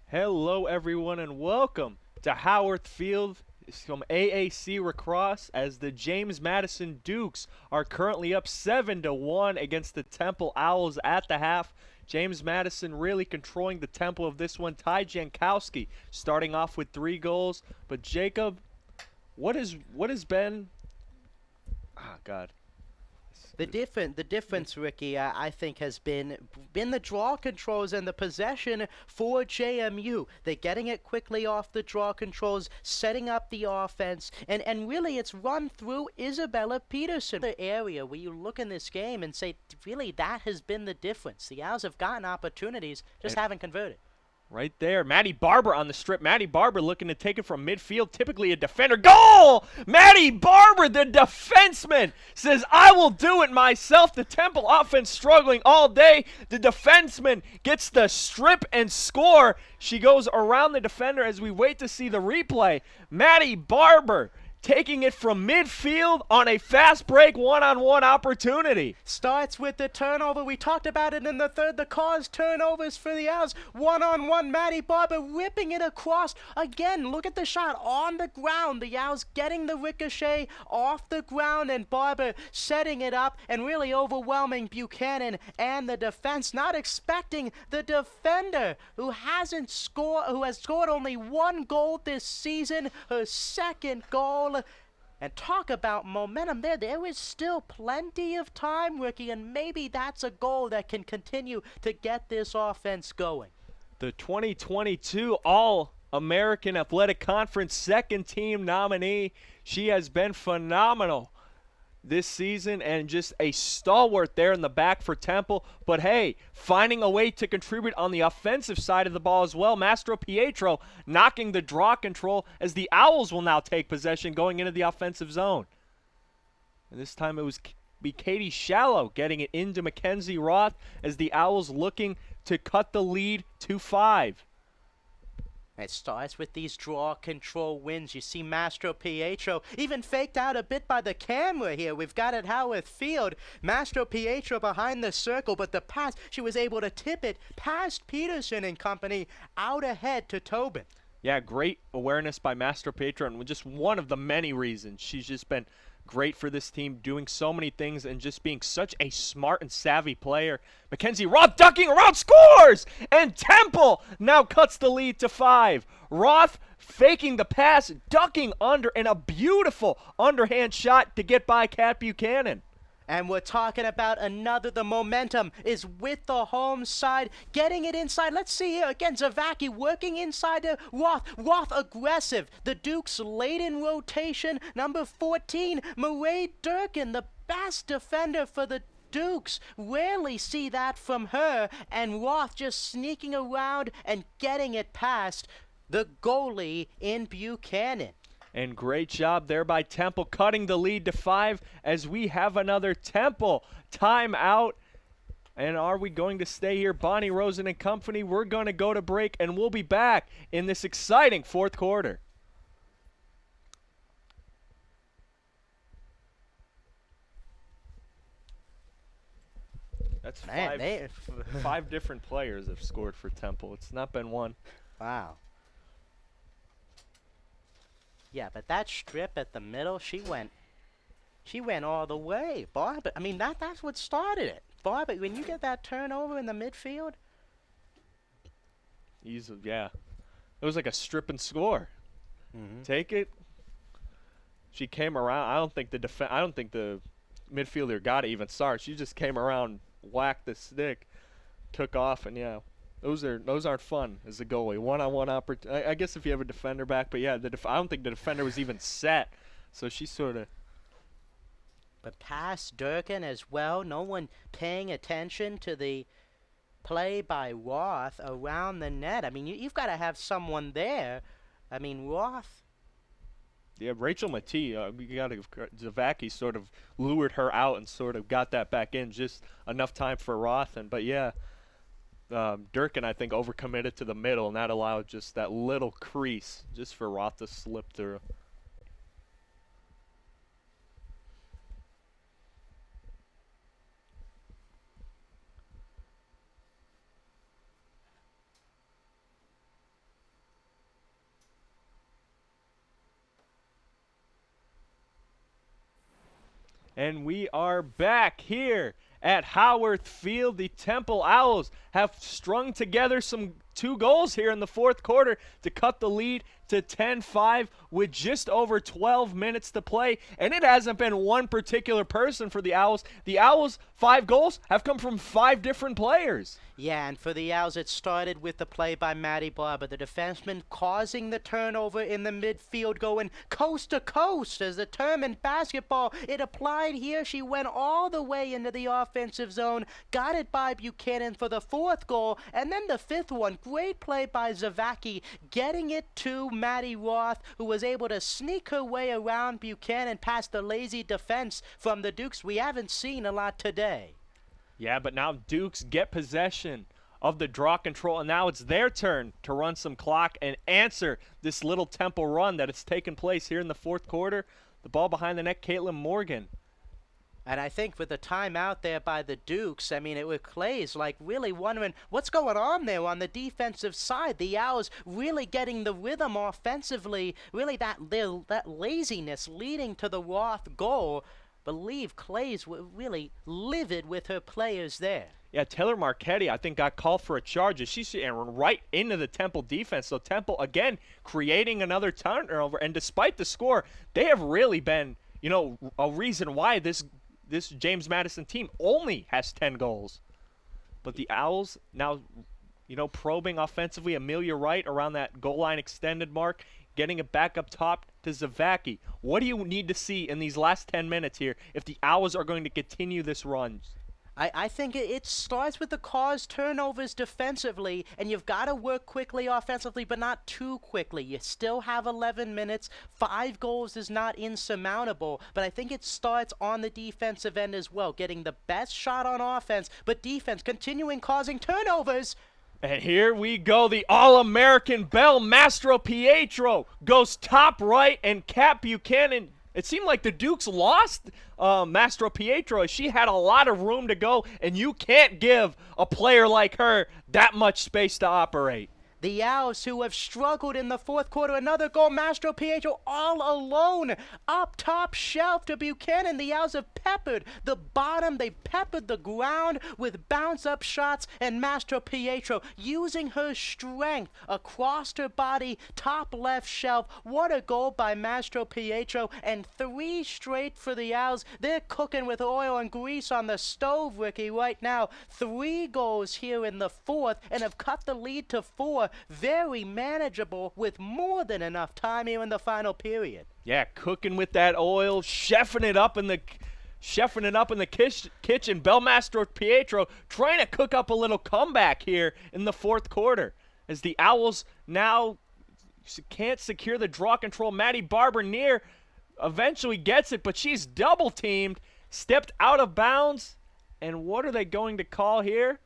Hello, everyone, and welcome to Howard Field from AAC Lacrosse as the James Madison Dukes are currently up 7-1 against the Temple Owls at the half. James Madison really controlling the tempo of this one. Ty Jankowski starting off with 3 goals. But Jacob, what has been? Ah, God. The difference, Ricky, I think has been the draw controls and the possession for JMU. They're getting it quickly off the draw controls, setting up the offense, and really it's run through Isabella Peterson. The area where you look in this game and say, really, that has been the difference. The Owls have gotten opportunities, just haven't converted. Right there, Maddie Barber on the strip. Maddie Barber looking to take it from midfield, typically a defender. Goal! Maddie Barber, the defenseman, says, I will do it myself. The Temple offense struggling all day. The defenseman gets the strip and score. She goes around the defender as we wait to see the replay. Maddie Barber taking it from midfield on a fast break one-on-one opportunity. Starts with the turnover. We talked about it in the third. The cause turnovers for the Owls. One-on-one, Maddie Barber ripping it across. Again, look at the shot on the ground. The Owls getting the ricochet off the ground and Barber setting it up and really overwhelming Buchanan and the defense. Not expecting the defender who has scored only 1 goal this season. Her second goal. And talk about momentum there. There is still plenty of time, Ricky, and maybe that's a goal that can continue to get this offense going. The 2022 All-American Athletic Conference second team nominee. She has been phenomenal this season and just a stalwart there in the back for Temple. But hey, finding a way to contribute on the offensive side of the ball as well. Mastro Pietro knocking the draw control as the Owls will now take possession going into the offensive zone. And this time it was Katie Shallow getting it into Mackenzie Roth as the Owls looking to cut the lead to 5. It starts with these draw control wins. You see Mastro Pietro even faked out a bit by the camera here. We've got it Howard Field. Mastro Pietro behind the circle, but the pass, she was able to tip it past Peterson and company out ahead to Tobin. Yeah, great awareness by Mastro Pietro, and just one of the many reasons she's just been great for this team, doing so many things and just being such a smart and savvy player. Mackenzie Roth ducking around, scores! And Temple now cuts the lead to 5. Roth faking the pass, ducking under, and a beautiful underhand shot to get by Kat Buchanan. And we're talking about the momentum is with the home side, getting it inside. Let's see here, again, Zavacki working inside to Roth. Roth aggressive. The Dukes late in rotation. Number 14, Marae Durkin, the best defender for the Dukes. Rarely see that from her. And Roth just sneaking around and getting it past the goalie in Buchanan. And great job there by Temple, cutting the lead to 5 as we have another Temple timeout. And are we going to stay here? Bonnie Rosen and company, we're going to go to break, and we'll be back in this exciting fourth quarter. That's five different players have scored for Temple. It's not been one. Wow. Yeah, but that strip at the middle, she went all the way. Barber, I mean, that's what started it. Barber, when you get that turnover in the midfield. Easy, yeah. It was like a strip and score. Take it. She came around. I don't think the midfielder got to even start. She just came around, whacked the stick, took off, and yeah. Those aren't fun as a goalie. One-on-one opportunity. I guess if you have a defender back, but yeah, I don't think the defender was even set, so she sort of. But past Durkin as well. No one paying attention to the play by Roth around the net. I mean, you've got to have someone there. I mean, Roth. Yeah, Rachel Matee, Zavacki sort of lured her out and sort of got that back in, just enough time for Roth, but yeah. Durkin, I think, overcommitted to the middle, and that allowed just that little crease just for Roth to slip through. And we are back here at Howarth Field. The Temple Owls have strung together some 2 goals here in the fourth quarter to cut the lead to 10-5 with just over 12 minutes to play. And it hasn't been one particular person for the Owls. The Owls' 5 goals have come from 5 different players. Yeah, and for the Owls, it started with the play by Maddie Barber, the defenseman causing the turnover in the midfield, going coast to coast as the term in basketball. It applied here. She went all the way into the offensive zone, got it by Buchanan for the 4th goal, and then the 5th one. Great play by Zavacki, getting it to Maddie Roth, who was able to sneak her way around Buchanan past the lazy defense from the Dukes we haven't seen a lot today. Yeah, but now Dukes get possession of the draw control, and now it's their turn to run some clock and answer this little Temple run that has taken place here in the fourth quarter. The ball behind the net, Caitlin Morgan. And I think with the timeout there by the Dukes, I mean, it was Clay's like really wondering what's going on there on the defensive side. The Owls really getting the rhythm offensively, really that laziness leading to the Roth goal. Believe Clay's really livid with her players there. Yeah, Taylor Marchetti, I think, got called for a charge as she's right into the Temple defense. So Temple, again, creating another turnover. And despite the score, they have really been, a reason why this James Madison team only has 10 goals. But the Owls now, probing offensively. Amelia Wright around that goal line extended mark, getting it back up top to Zavacki. What do you need to see in these last 10 minutes here if the Owls are going to continue this run? I think it starts with the caused turnovers defensively, and you've got to work quickly offensively, but not too quickly. You still have 11 minutes. 5 goals is not insurmountable, but I think it starts on the defensive end as well, getting the best shot on offense, but defense continuing causing turnovers. And here we go. The All-American Belle Mastro Pietro goes top right, and Kat Buchanan. It seemed like the Dukes lost Mastro Pietro. She had a lot of room to go, and you can't give a player like her that much space to operate. The Owls, who have struggled in the fourth quarter, another goal. Mastro Pietro all alone up top shelf to Buchanan. The Owls have peppered the bottom. They peppered the ground with bounce-up shots, and Mastro Pietro using her strength across her body, top left shelf. What a goal by Mastro Pietro, and 3 straight for the Owls. They're cooking with oil and grease on the stove, Ricky, right now. 3 goals here in the fourth, and have cut the lead to 4. Very manageable with more than enough time here in the final period. Yeah, cooking with that oil, chefing it up in the kitchen. Belle Mastro Pietro trying to cook up a little comeback here in the fourth quarter as the Owls now can't secure the draw control. Maddie Barber near eventually gets it, but she's double teamed, stepped out of bounds, and what are they going to call here?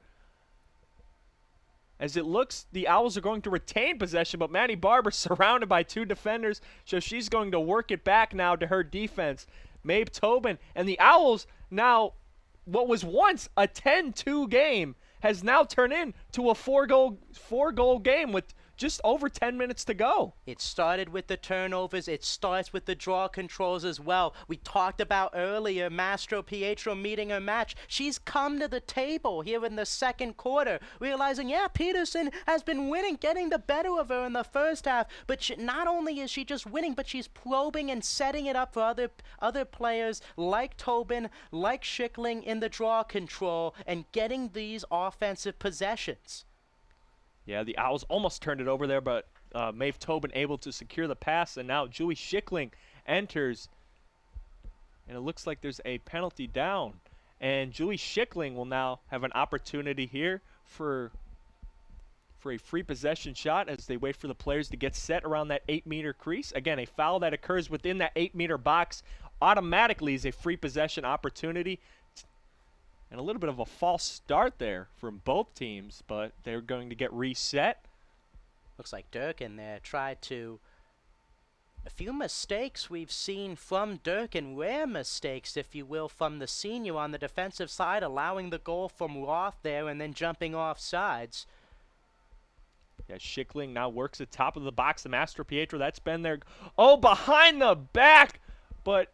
As it looks, the Owls are going to retain possession, but Maddie Barber surrounded by 2 defenders, so she's going to work it back now to her defense. Maeve Tobin, and the Owls now, what was once a 10-2 game, has now turned into a 4-goal game with just over 10 minutes to go. It started with the turnovers. It starts with the draw controls as well. We talked about earlier Mastro Pietro meeting her match. She's come to the table here in the second quarter, realizing, yeah, Peterson has been winning, getting the better of her in the first half. But not only is she just winning, but she's probing and setting it up for other players like Tobin, like Schickling in the draw control, and getting these offensive possessions. Yeah, the Owls almost turned it over there, but Maeve Tobin able to secure the pass, and now Julie Schickling enters, and it looks like there's a penalty down. And Julie Schickling will now have an opportunity here for a free possession shot as they wait for the players to get set around that 8-meter crease. Again, a foul that occurs within that 8-meter box automatically is a free possession opportunity. And a little bit of a false start there from both teams, but they're going to get reset. Looks like Durkin there tried to... A few mistakes we've seen from Durkin, rare mistakes, if you will, from the senior on the defensive side, allowing the goal from Roth there and then jumping off sides. Yeah, Schickling now works at top of the box. The Mastro Pietro, that's been there. Oh, behind the back, but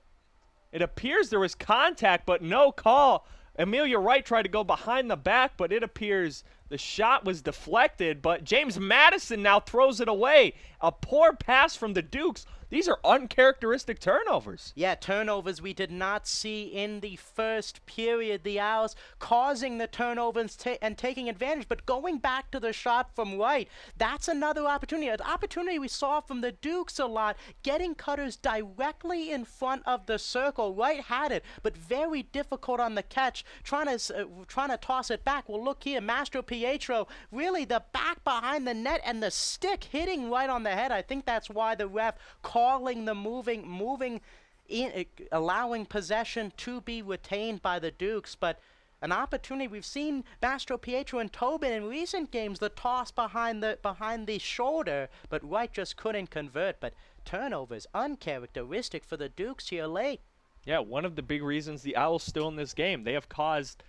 It appears there was contact, but no call. Amelia Wright tried to go behind the back, but it appears the shot was deflected. But James Madison now throws it away. A poor pass from the Dukes. These are uncharacteristic turnovers. Yeah, turnovers we did not see in the first period. The Owls causing the turnovers and taking advantage. But going back to the shot from Wright, that's another opportunity. An opportunity we saw from the Dukes a lot, getting cutters directly in front of the circle. Wright had it, but very difficult on the catch, trying to toss it back. Well, look here, Mastro Pietro, really the back behind the net and the stick hitting right on the head. I think that's why the ref calling the moving in, allowing possession to be retained by the Dukes. But an opportunity, we've seen Mastro Pietro and Tobin in recent games, the toss behind the shoulder, but Wright just couldn't convert. But turnovers uncharacteristic for the Dukes here late. Yeah, one of the big reasons the Owls still in this game. They have caused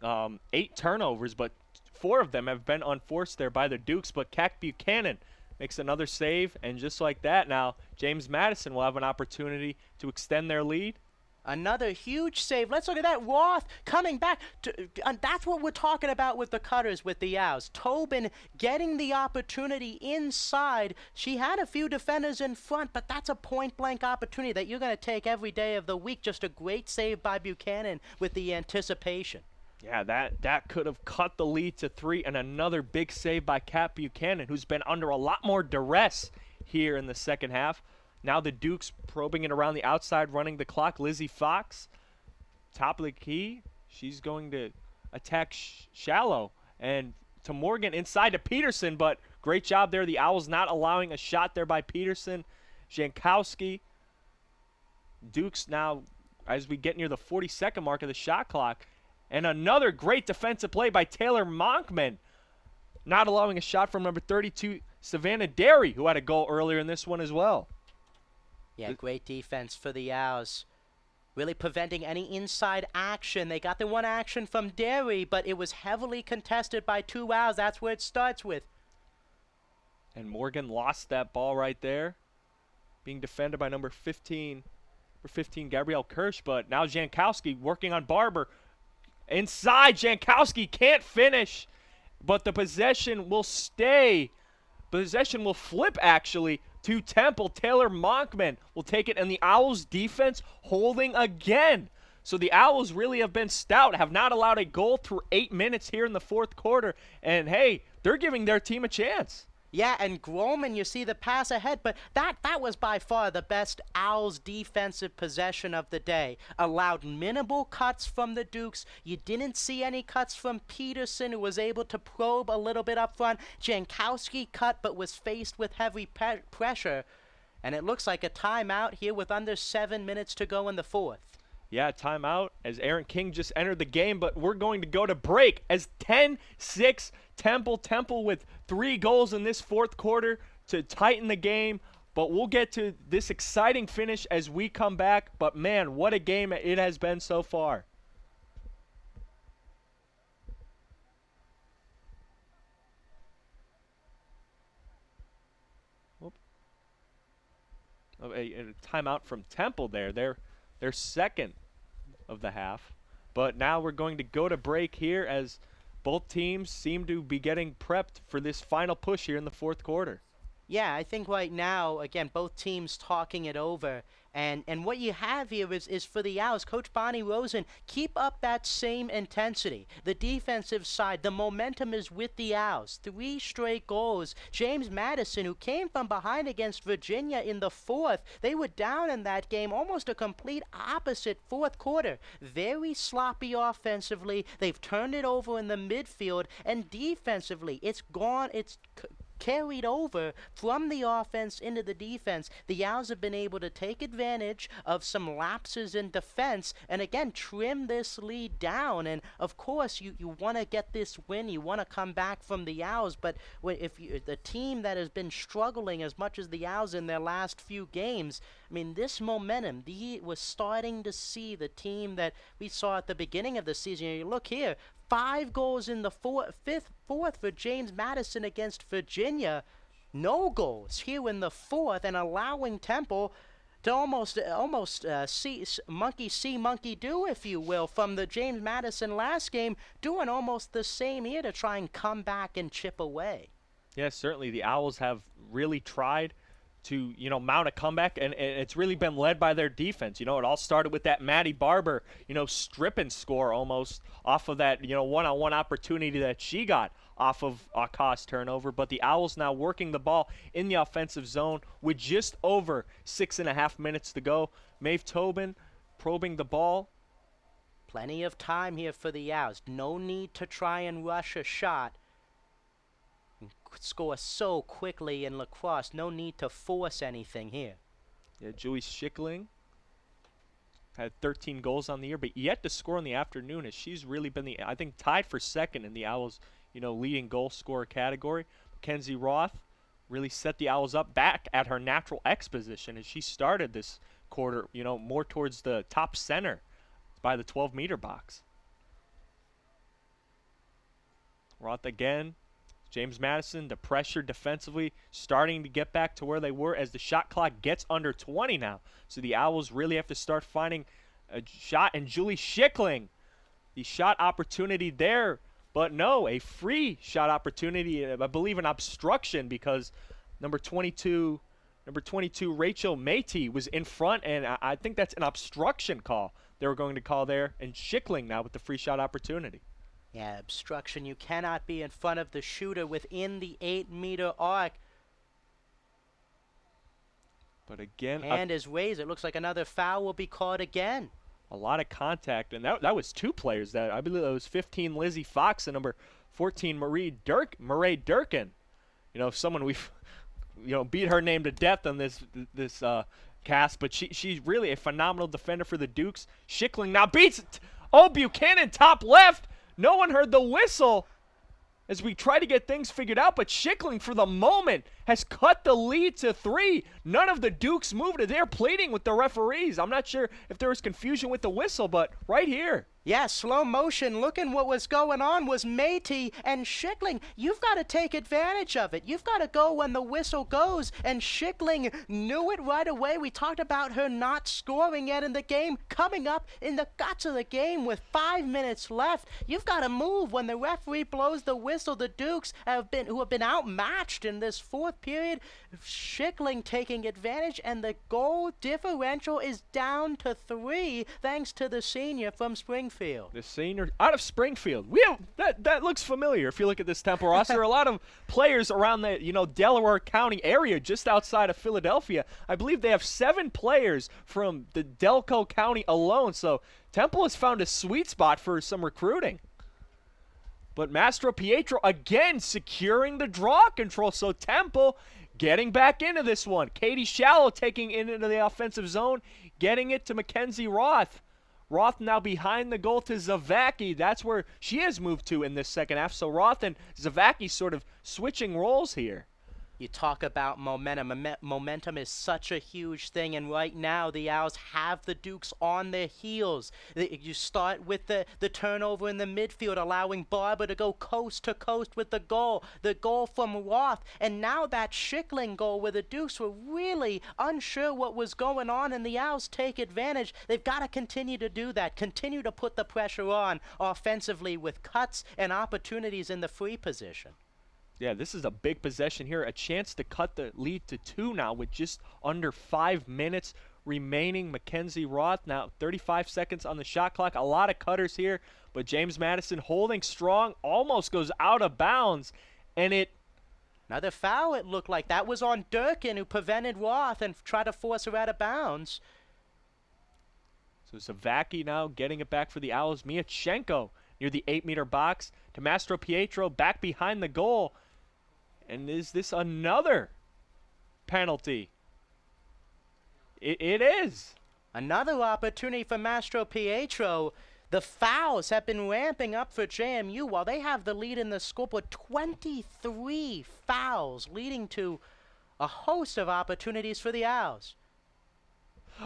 8 turnovers, but 4 of them have been unforced there by the Dukes. But Cac Buchanan makes another save, and just like that, now James Madison will have an opportunity to extend their lead. Another huge save. Let's look at that. Roth coming back. That's what we're talking about with the cutters, with the Owls. Tobin getting the opportunity inside. She had a few defenders in front, but that's a point-blank opportunity that you're going to take every day of the week. Just a great save by Buchanan with the anticipation. Yeah, that could have cut the lead to 3, and another big save by Cat Buchanan, who's been under a lot more duress here in the second half. Now the Dukes probing it around the outside, running the clock. Lizzie Fox, top of the key. She's going to attack shallow, and to Morgan inside to Peterson, but great job there. The Owls not allowing a shot there by Peterson. Jankowski. Dukes now, as we get near the 40-second mark of the shot clock. And another great defensive play by Taylor Monkman, not allowing a shot from number 32, Savannah Derry, who had a goal earlier in this one as well. Yeah, great defense for the Owls. Really preventing any inside action. They got the one action from Derry, but it was heavily contested by 2 Owls. That's where it starts with. And Morgan lost that ball right there, being defended by number 15, Gabrielle Kirsch. But now Jankowski working on Barber. Inside, Jankowski can't finish, but the possession will stay. Possession will flip, actually, to Temple. Taylor Monkman will take it, and the Owls' defense holding again. So the Owls really have been stout, have not allowed a goal through 8 minutes here in the fourth quarter. And, hey, they're giving their team a chance. Yeah, and Groman, you see the pass ahead, but that was by far the best Owls defensive possession of the day. Allowed minimal cuts from the Dukes. You didn't see any cuts from Peterson, who was able to probe a little bit up front. Jankowski cut, but was faced with heavy pressure. And it looks like a timeout here with under 7 minutes to go in the fourth. Yeah, timeout as Aaron King just entered the game, but we're going to go to break as 10-6 Temple with 3 goals in this fourth quarter to tighten the game. But we'll get to this exciting finish as we come back. But, man, what a game it has been so far. A timeout from Temple there. They're second of the half. But now we're going to go to break here as both teams seem to be getting prepped for this final push here in the fourth quarter. Yeah, I think right now, again, both teams talking it over. And what you have here is for the Owls, Coach Bonnie Rosen, keep up that same intensity. The defensive side, the momentum is with the Owls. 3 straight goals. James Madison, who came from behind against Virginia in the fourth, they were down in that game, almost a complete opposite fourth quarter. Very sloppy offensively. They've turned it over in the midfield, and defensively, it's carried over from the offense into the defense. The Owls have been able to take advantage of some lapses in defense and again trim this lead down. And of course you want to get this win, you want to come back from the Owls, but if the team that has been struggling as much as the Owls in their last few games, I mean, this momentum, we're starting to see the team that we saw at the beginning of the season. You look here, 5 goals in the fourth for James Madison against Virginia. No goals here in the fourth, and allowing Temple to almost monkey see, monkey do, if you will, from the James Madison last game, doing almost the same here to try and come back and chip away. Yeah, certainly the Owls have really tried to, mount a comeback, and it's really been led by their defense. It all started with that Maddie Barber, strip and score almost off of that, one-on-one opportunity that she got off of a cost turnover. But the Owls now working the ball in the offensive zone with just over 6.5 minutes to go. Maeve Tobin probing the ball. Plenty of time here for the Owls. No need to try and rush a shot. Score so quickly in lacrosse. No need to force anything here. Yeah, Julie Schickling had 13 goals on the year, but yet to score in the afternoon, as she's really been I think tied for second in the Owls, leading goal scorer category. Mackenzie Roth really set the Owls up back at her natural X position as she started this quarter, more towards the top center by the 12-meter box. Roth again. James Madison, the pressure defensively starting to get back to where they were as the shot clock gets under 20 now. So the Owls really have to start finding a shot. And Julie Schickling, the shot opportunity there, but no, a free shot opportunity, I believe an obstruction, because number 22 Rachel Métis was in front, and I think that's an obstruction call they were going to call there. And Schickling now with the free shot opportunity. Yeah, obstruction. You cannot be in front of the shooter within the 8-meter arc. But again, hand is raised. It looks like another foul will be called again. A lot of contact, and that was two players. That I believe it was 15 Lizzie Fox and number 14 Marae Durkin. Someone we've beat her name to death on this cast, but she's really a phenomenal defender for the Dukes. Schickling now beats Buchanan top left. No one heard the whistle as we try to get things figured out, but Schickling for the moment has cut the lead to 3. None of the Dukes moved it. They're pleading with the referees. I'm not sure if there was confusion with the whistle, but right here. Yeah, slow motion. Looking what was going on was Métis and Schickling. You've got to take advantage of it. You've got to go when the whistle goes, and Schickling knew it right away. We talked about her not scoring yet in the game, coming up in the guts of the game with 5 minutes left. You've got to move when the referee blows the whistle. The Dukes who have been outmatched in this fourth period. Schickling taking advantage, and the goal differential is down to 3 thanks to the senior from Springfield. The senior out of Springfield. That looks familiar. If you look at this Temple roster, there are a lot of players around the Delaware County area, just outside of Philadelphia. I believe they have 7 players from the Delco County alone. So Temple has found a sweet spot for some recruiting. But Mastro Pietro again securing the draw control. So Temple getting back into this one. Katie Shallow taking it into the offensive zone, getting it to Mackenzie Roth. Roth now behind the goal to Zavacki. That's where she has moved to in this second half. So Roth and Zavacki sort of switching roles here. You talk about momentum. Momentum is such a huge thing, and right now the Owls have the Dukes on their heels. You start with the turnover in the midfield, allowing Barber to go coast to coast with the goal from Roth, and now that Schickling goal where the Dukes were really unsure what was going on, and the Owls take advantage. They've got to continue to do that, continue to put the pressure on offensively with cuts and opportunities in the free position. Yeah, this is a big possession here. A chance to cut the lead to 2 now with just under 5 minutes remaining. Mackenzie Roth now 35 seconds on the shot clock. A lot of cutters here, but James Madison holding strong, almost goes out of bounds, and another foul, it looked like. That was on Durkin, who prevented Roth and tried to force her out of bounds. So Zavacki now getting it back for the Owls. Miachenko near the 8-meter box to Mastro Pietro back behind the goal. And is this another penalty? It is. Another opportunity for Mastro Pietro. The fouls have been ramping up for JMU while they have the lead in the scoreboard. 23 fouls, leading to a host of opportunities for the Owls.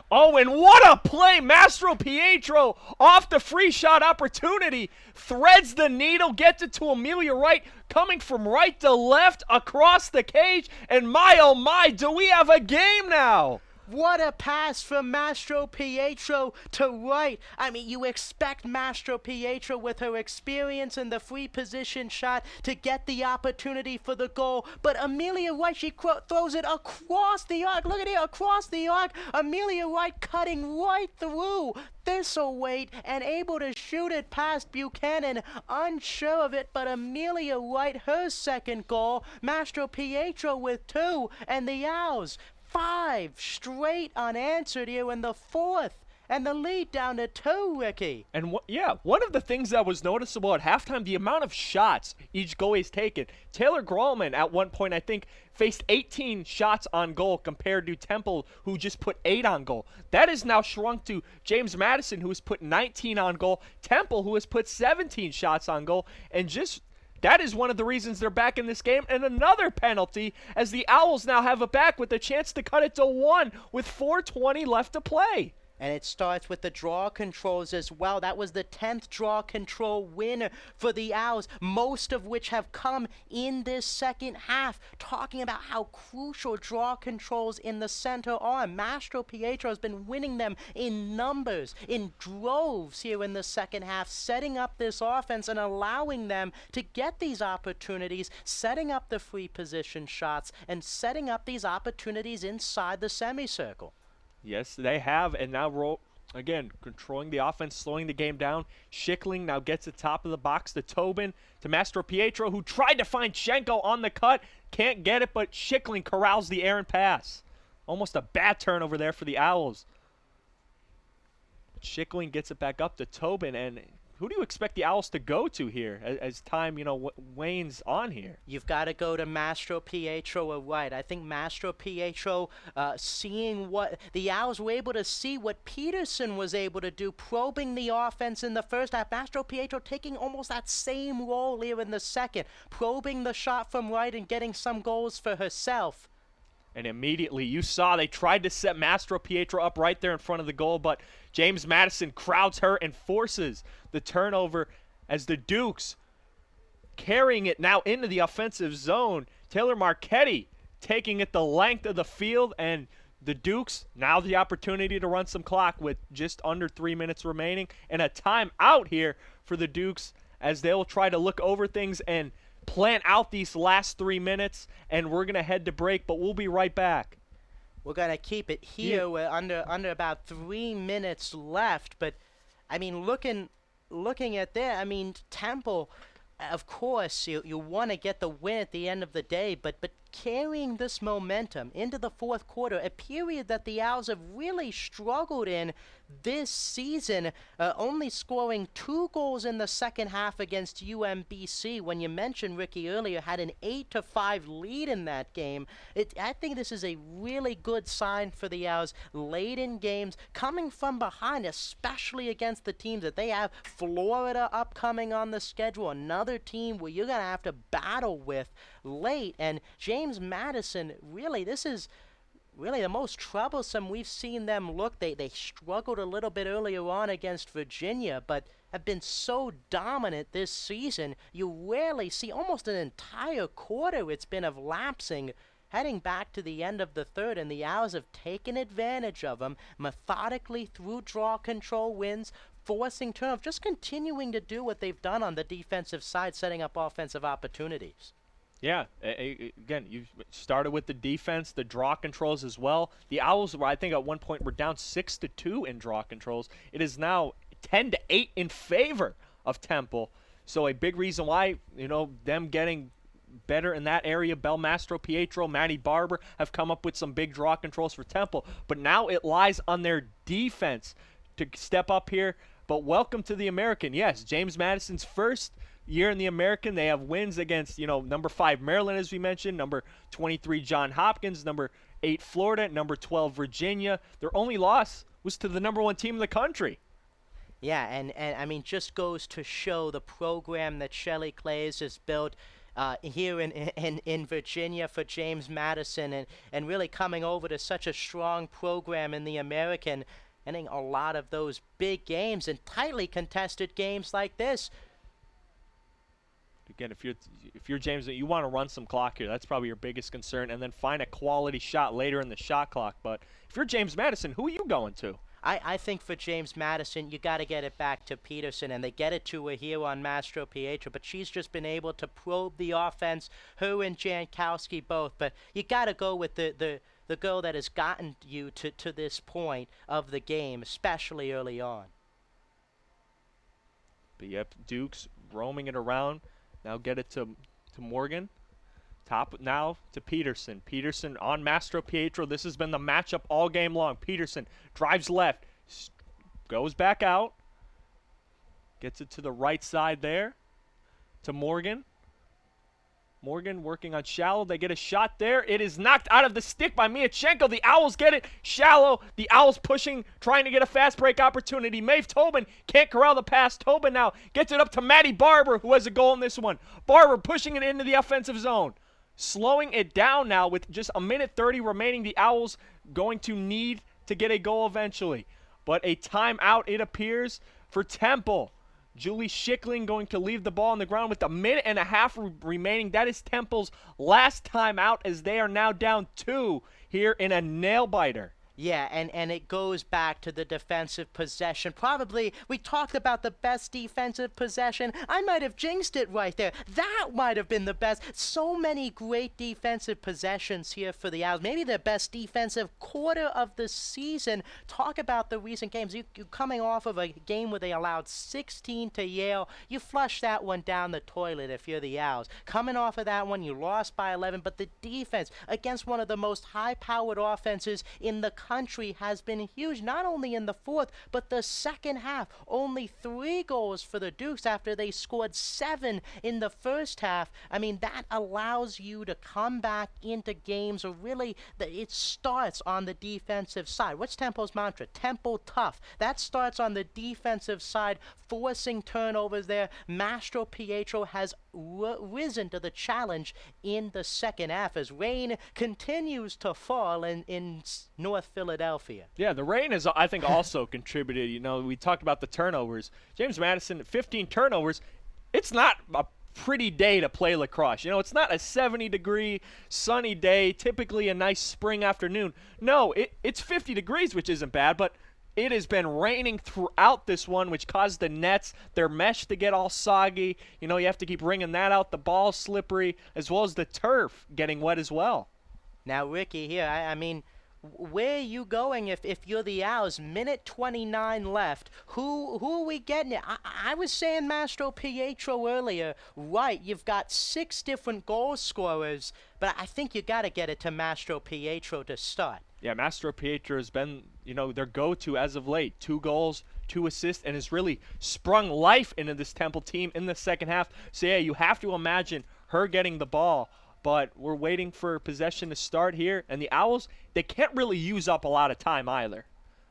Oh, and what a play! Mastro Pietro off the free shot opportunity, threads the needle, gets it to Amelia Wright, coming from right to left across the cage, and my oh my, do we have a game now? What a pass from Mastro Pietro to right. I mean, you expect Mastro Pietro with her experience in the free position shot to get the opportunity for the goal. But Amelia White, she throws it across the arc. Look at here, across the arc. Amelia White cutting right through Thistlethwaite and able to shoot it past Buchanan. Unsure of it, but Amelia White, her second goal. Mastro Pietro with 2, and the Owls 5 straight unanswered here in the fourth. And the lead down to 2, Ricky. And one of the things that was noticeable at halftime, the amount of shots each goalie's taken. Taylor Grallman at one point, I think, faced 18 shots on goal compared to Temple, who just put 8 on goal. That is now shrunk to James Madison, who has put 19 on goal. Temple, who has put 17 shots on goal. And just that is one of the reasons they're back in this game. And another penalty, as the Owls now have it back with a chance to cut it to 1 with 4:20 left to play. And it starts with the draw controls as well. That was the 10th draw control win for the Owls, most of which have come in this second half. Talking about how crucial draw controls in the center are. Mastro Pietro has been winning them in numbers, in droves here in the second half, setting up this offense and allowing them to get these opportunities, setting up the free position shots, and setting up these opportunities inside the semicircle. Yes, they have, and now again, controlling the offense, slowing the game down. Schickling now gets the top of the box to Tobin, to Mastro Pietro, who tried to find Schenko on the cut. Can't get it, but Schickling corrals the errant pass. Almost a bad turnover there for the Owls. Schickling gets it back up to Tobin, and who do you expect the Owls to go to here as time, wanes on here? You've got to go to Mastro Pietro or White. I think Mastro Pietro, seeing what the Owls were able to see what Peterson was able to do, probing the offense in the first half. Mastro Pietro taking almost that same role here in the second, probing the shot from right and getting some goals for herself. And immediately, you saw they tried to set Mastro Pietro up right there in front of the goal, but James Madison crowds her and forces the turnover as the Dukes carrying it now into the offensive zone. Taylor Marchetti taking it the length of the field, and the Dukes now the opportunity to run some clock with just under 3 minutes remaining, and a timeout here for the Dukes as they'll try to look over things and plan out these last 3 minutes, and we're going to head to break, but we'll be right back. We're going to keep it here. We're under about 3 minutes left, but, I mean, looking at that, I mean, Temple, of course, you want to get the win at the end of the day, but carrying this momentum into the fourth quarter, a period that the Owls have really struggled in this season, only scoring 2 goals in the second half against UMBC. When you mentioned Ricky earlier, had an 8-5 lead in that game. I think this is a really good sign for the Owls late in games, coming from behind, especially against the teams that they have. Florida upcoming on the schedule, another team where you're going to have to battle with late. And James Madison, really, this is really the most troublesome we've seen them look. They struggled a little bit earlier on against Virginia, but have been so dominant this season. You rarely see, almost an entire quarter it's been of lapsing, heading back to the end of the third, and the Owls have taken advantage of them methodically through draw control wins, forcing turnover, just continuing to do what they've done on the defensive side, setting up offensive opportunities. Yeah, again, you started with the defense, the draw controls as well. The Owls, I think at one point, were down 6-2 in draw controls. It is now 10-8 in favor of Temple. So a big reason why, them getting better in that area. Bel Mastro Pietro, Maddie Barber have come up with some big draw controls for Temple. But now it lies on their defense to step up here. But welcome to the American. Yes, James Madison's first year in the American. They have wins against, number 5 Maryland, as we mentioned, number 23 John Hopkins, number 8 Florida, number 12 Virginia. Their only loss was to the number 1 team in the country. Yeah, and I mean, just goes to show the program that Shelley Clays has built here in Virginia for James Madison, and really coming over to such a strong program in the American, ending a lot of those big games and tightly contested games like this. Again, if you're James, you want to run some clock here. That's probably your biggest concern, and then find a quality shot later in the shot clock. But if you're James Madison, who are you going to? I think for James Madison, you got to get it back to Peterson, and they get it to her here on Mastro Pietro, but she's just been able to probe the offense, her and Jankowski both. But you got to go with the girl that has gotten you to this point of the game, especially early on. But yep, Dukes roaming it around. Now get it to Morgan. Top now to Peterson. Peterson on Mastro Pietro. This has been the matchup all game long. Peterson drives left, goes back out, gets it to the right side there to Morgan. Morgan working on Shallow. They get a shot there. It is knocked out of the stick by Miachenko. The Owls get it. Shallow. The Owls pushing, trying to get a fast break opportunity. Maeve Tobin can't corral the pass. Tobin now gets it up to Maddie Barber, who has a goal in this one. Barber pushing it into the offensive zone. Slowing it down now with just a minute 30 remaining. The Owls going to need to get a goal eventually. But a timeout, it appears, for Temple. Julie Schickling going to leave the ball on the ground with a minute and a half remaining. That is Temple's last timeout, as they are now down 2 here in a nail-biter. Yeah, and it goes back to the defensive possession. Probably, we talked about the best defensive possession. I might have jinxed it right there. That might have been the best. So many great defensive possessions here for the Owls. Maybe the best defensive quarter of the season. Talk about the recent games. You coming off of a game where they allowed 16 to Yale. You flush that one down the toilet if you're the Owls. Coming off of that one, you lost by 11, but the defense against one of the most high-powered offenses in the country has been huge, not only in the fourth, but the second half. Only 3 goals for the Dukes after they scored 7 in the first half. I mean, that allows you to come back into games, or really, it starts on the defensive side. What's Temple's mantra? Temple tough. That starts on the defensive side, forcing turnovers there. Mastro Pietro has risen to the challenge in the second half as rain continues to fall in North Philadelphia. Yeah, the rain has, I think, also contributed. You know, we talked about the turnovers. James Madison, 15 turnovers. It's not a pretty day to play lacrosse. You know, it's not a 70-degree sunny day, typically a nice spring afternoon. No, it's 50 degrees, which isn't bad, but it has been raining throughout this one, which caused the nets, their mesh, to get all soggy. You know, you have to keep wringing that out. The ball's slippery, as well as the turf getting wet as well. Now, Ricky, here, I mean, where are you going if you're the Owls? Minute 29 left. Who are we getting it? I was saying Mastro Pietro earlier. Right, you've got 6 different goal scorers, but I think you got to get it to Mastro Pietro to start. Yeah, Mastro Pietro has been, you know, their go-to as of late. 2 goals, 2 assists, and has really sprung life into this Temple team in the second half. So, yeah, you have to imagine her getting the ball. But we're waiting for possession to start here. And the Owls, they can't really use up a lot of time either.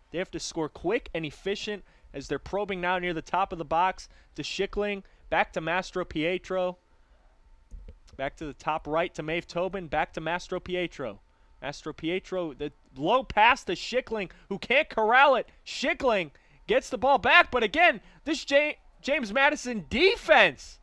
They have to score quick and efficient as they're probing now near the top of the box to Schickling. Back to Mastro Pietro. Back to the top right to Maeve Tobin. Back to Mastro Pietro. Mastro Pietro, the low pass to Schickling, who can't corral it. Schickling gets the ball back. But again, this James Madison defense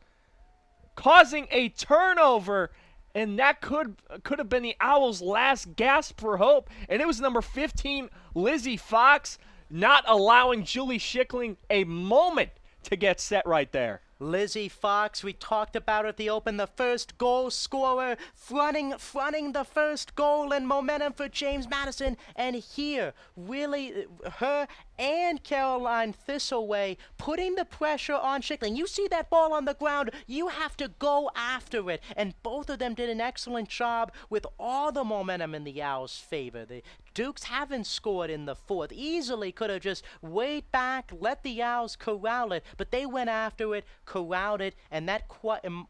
causing a turnover. And that could have been the Owls' last gasp for hope. And it was number 15, Lizzie Fox, not allowing Julie Schickling a moment to get set right there. Lizzie Fox, we talked about her at the open, the first goal scorer, fronting the first goal and momentum for James Madison. And here, really, her and Caroline Thistleway putting the pressure on Schickling. You see that ball on the ground, you have to go after it. And both of them did an excellent job with all the momentum in the Owls' favor. The Dukes haven't scored in the fourth. Easily could have just wait back, let the Owls corral it, but they went after it, corralled it, and that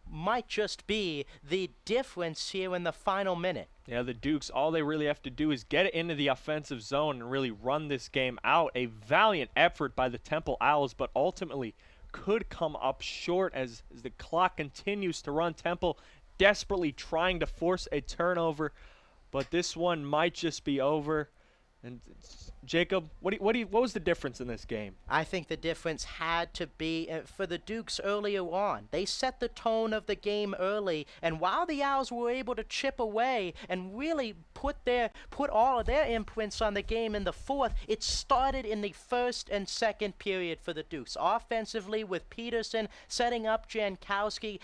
might just be the difference here in the final minute. Yeah, the Dukes, all they really have to do is get it into the offensive zone and really run this game out. A valiant effort by the Temple Owls, but ultimately could come up short as the clock continues to run. Temple desperately trying to force a turnover, but this one might just be over. And Jacob, what was the difference in this game? I think the difference had to be for the Dukes earlier on. They set the tone of the game early, and while the Owls were able to chip away and really put all of their imprints on the game in the fourth, it started in the first and second period for the Dukes. Offensively, with Peterson setting up Jankowski,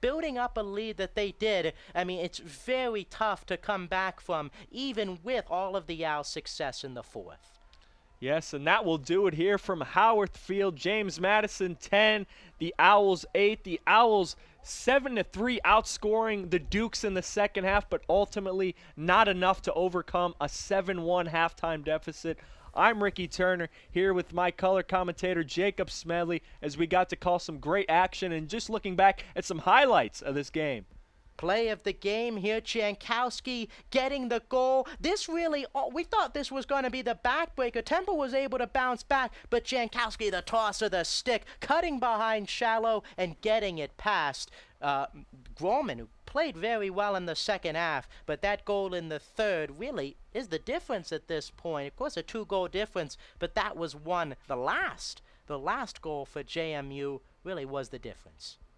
building up a lead that they did. It's very tough to come back from, even with all of the Owls' success in the fourth. Yes, and that will do it here from Howarth Field. James Madison 10, the Owls 8. The Owls 7-3 outscoring the Dukes in the second half, but ultimately not enough to overcome a 7-1 halftime deficit. I'm Ricky Turner here with my color commentator Jacob Smedley as we got to call some great action and just looking back at some highlights of this game. Play of the game here, Jankowski getting the goal. We thought this was going to be the backbreaker. Temple was able to bounce back, but Jankowski, the toss of the stick, cutting behind Shallow and getting it past Groman, who played very well in the second half, but that goal in the third really is the difference at this point. Of course, a 2-goal difference, but that was the last goal for JMU really was the difference.